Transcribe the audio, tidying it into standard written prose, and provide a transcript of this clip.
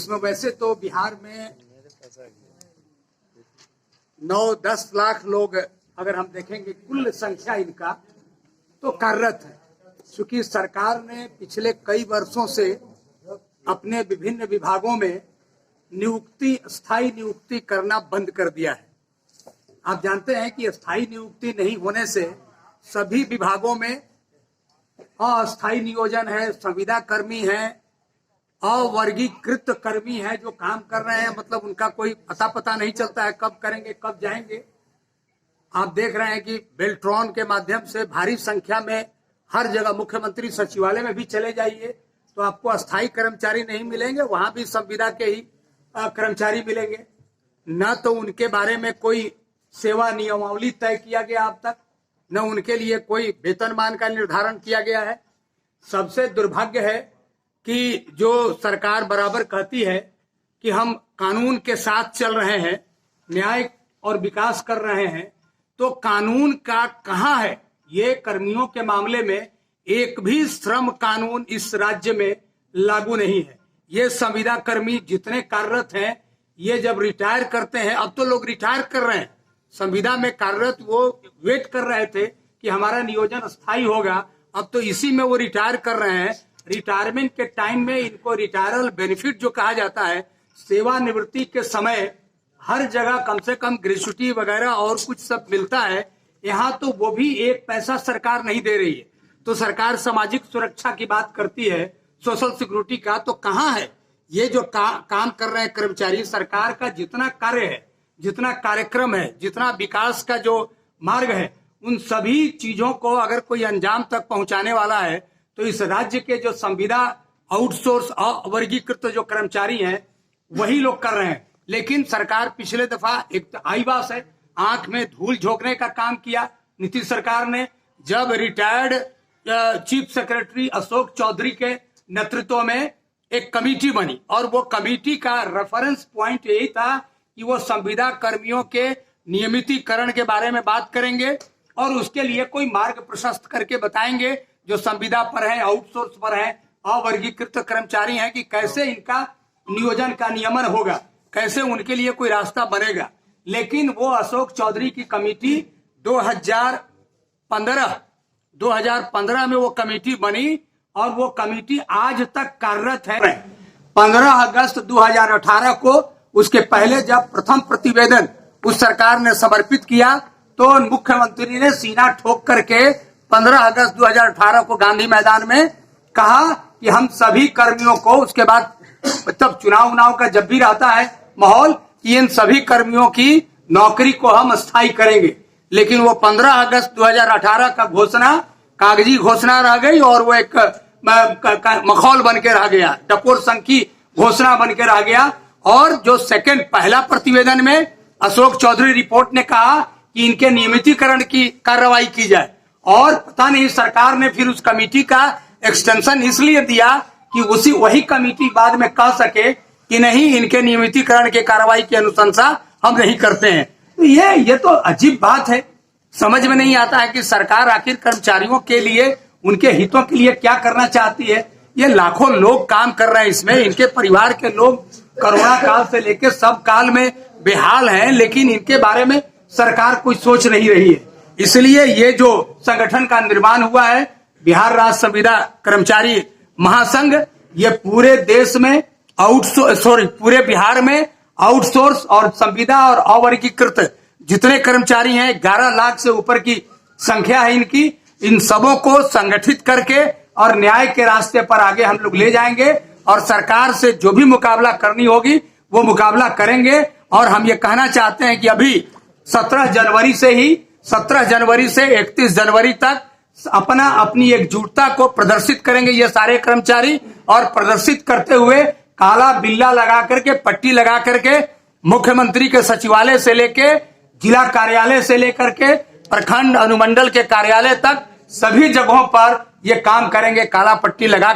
इसमें वैसे तो बिहार में 9-10 लाख लोग अगर हम देखेंगे कुल संख्या इनका तो कार्यरत है। चूंकि सरकार ने पिछले कई वर्षों से अपने विभिन्न विभागों में स्थायी नियुक्ति करना बंद कर दिया है। आप जानते हैं कि स्थायी नियुक्ति नहीं होने से सभी विभागों में अस्थायी नियोजन है, संविदा कर्मी है, अवर्गीकृत कर्मी है जो काम कर रहे हैं, मतलब उनका कोई पता नहीं चलता है कब करेंगे कब जाएंगे। आप देख रहे हैं कि बेल्ट्रॉन के माध्यम से भारी संख्या में हर जगह मुख्यमंत्री सचिवालय में भी चले जाइए तो आपको अस्थायी कर्मचारी नहीं मिलेंगे, वहां भी संविदा के ही कर्मचारी मिलेंगे। न तो उनके बारे में कोई सेवा नियमावली तय किया गया अब तक, न उनके लिए कोई वेतनमान का निर्धारण किया गया है। सबसे दुर्भाग्य है कि जो सरकार बराबर कहती है कि हम कानून के साथ चल रहे हैं, न्याय और विकास कर रहे हैं, तो कानून का कहाँ है? ये कर्मियों के मामले में एक भी श्रम कानून इस राज्य में लागू नहीं है। ये संविदा कर्मी जितने कार्यरत हैं, ये जब रिटायर करते हैं, अब तो लोग रिटायर कर रहे हैं, संविदा में कार्यरत वो वेट कर रहे थे कि हमारा नियोजन स्थायी होगा, अब तो इसी में वो रिटायर कर रहे हैं। रिटायरमेंट के टाइम में इनको रिटायरल बेनिफिट जो कहा जाता है, सेवानिवृत्ति के समय हर जगह कम से कम ग्रेच्युटी वगैरह और कुछ सब मिलता है, यहाँ तो वो भी एक पैसा सरकार नहीं दे रही है। तो सरकार सामाजिक सुरक्षा की बात करती है, सोशल सिक्योरिटी का, तो कहाँ है ये जो काम कर रहे हैं कर्मचारी? सरकार का जितना कार्य है, जितना कार्यक्रम है, जितना विकास का जो मार्ग है, उन सभी चीजों को अगर कोई अंजाम तक पहुंचाने वाला है तो इस राज्य के जो संविदा आउटसोर्स अवर्गीकृत जो कर्मचारी हैं वही लोग कर रहे हैं। लेकिन सरकार पिछले दफा एक आईवास है, आंख में धूल झोंकने का काम किया नीतीश सरकार ने, जब retired chief secretary Ashok Chaudhary के नेतृत्व में एक कमेटी बनी और वो कमेटी का रेफरेंस पॉइंट यही था कि वो संविदा कर्मियों के नियमितीकरण के बारे में बात करेंगे और उसके लिए कोई मार्ग प्रशस्त करके बताएंगे जो संविदा पर है, आउटसोर्स पर है, अवर्गीकृत कर्मचारी हैं, कि कैसे इनका नियोजन का नियमन होगा, कैसे उनके लिए कोई रास्ता बनेगा। लेकिन वो अशोक चौधरी की कमेटी 2015 में वो कमेटी बनी और वो कमेटी आज तक कार्यरत है। 15 अगस्त 2018 को उसके पहले जब प्रथम प्रतिवेदन उस सरकार ने समर्पित किया तो मुख्यमंत्री ने सीना ठोक करके 15 अगस्त 2018 को गांधी मैदान में कहा कि हम सभी कर्मियों को, उसके बाद तब चुनाव का जब भी रहता है माहौल, कि इन सभी कर्मियों की नौकरी को हम स्थायी करेंगे। लेकिन वो 15 अगस्त 2018 का घोषणा कागजी घोषणा रह गई और वो एक मखौल बन के रह गया, टपोर संघ की घोषणा बन के रह गया। और जो पहला प्रतिवेदन में अशोक चौधरी रिपोर्ट ने कहा कि इनके नियमितीकरण की कार्रवाई की जाए, और पता नहीं सरकार ने फिर उस कमेटी का एक्सटेंशन इसलिए दिया कि वही कमेटी बाद में कह सके कि नहीं, इनके नियमितीकरण के कार्रवाई की अनुशंसा हम नहीं करते हैं। तो ये तो अजीब बात है, समझ में नहीं आता है कि सरकार आखिर कर्मचारियों के लिए, उनके हितों के लिए क्या करना चाहती है। ये लाखों लोग काम कर रहे हैं इसमें, इनके परिवार के लोग कोरोना काल से लेकर सब काल में बेहाल हैं, लेकिन इनके बारे में सरकार कोई सोच नहीं रही है। इसलिए ये जो संगठन का निर्माण हुआ है, बिहार राज्य संविदा कर्मचारी महासंघ, ये पूरे देश में पूरे बिहार में आउटसोर्स और संविदा और अवर्गीकृत जितने कर्मचारी हैं, 11 लाख से ऊपर की संख्या है इनकी, इन सबों को संगठित करके और न्याय के रास्ते पर आगे हम लोग ले जाएंगे और सरकार से जो भी मुकाबला करनी होगी वो मुकाबला करेंगे। और हम ये कहना चाहते हैं कि अभी 17 जनवरी से 31 जनवरी तक अपनी एकजुटता को प्रदर्शित करेंगे ये सारे कर्मचारी, और प्रदर्शित करते हुए काला बिल्ला लगा करके, पट्टी लगा करके, मुख्यमंत्री के सचिवालय से लेके, जिला कार्यालय से लेकर के प्रखंड अनुमंडल के कार्यालय तक सभी जगहों पर ये काम करेंगे, काला पट्टी लगा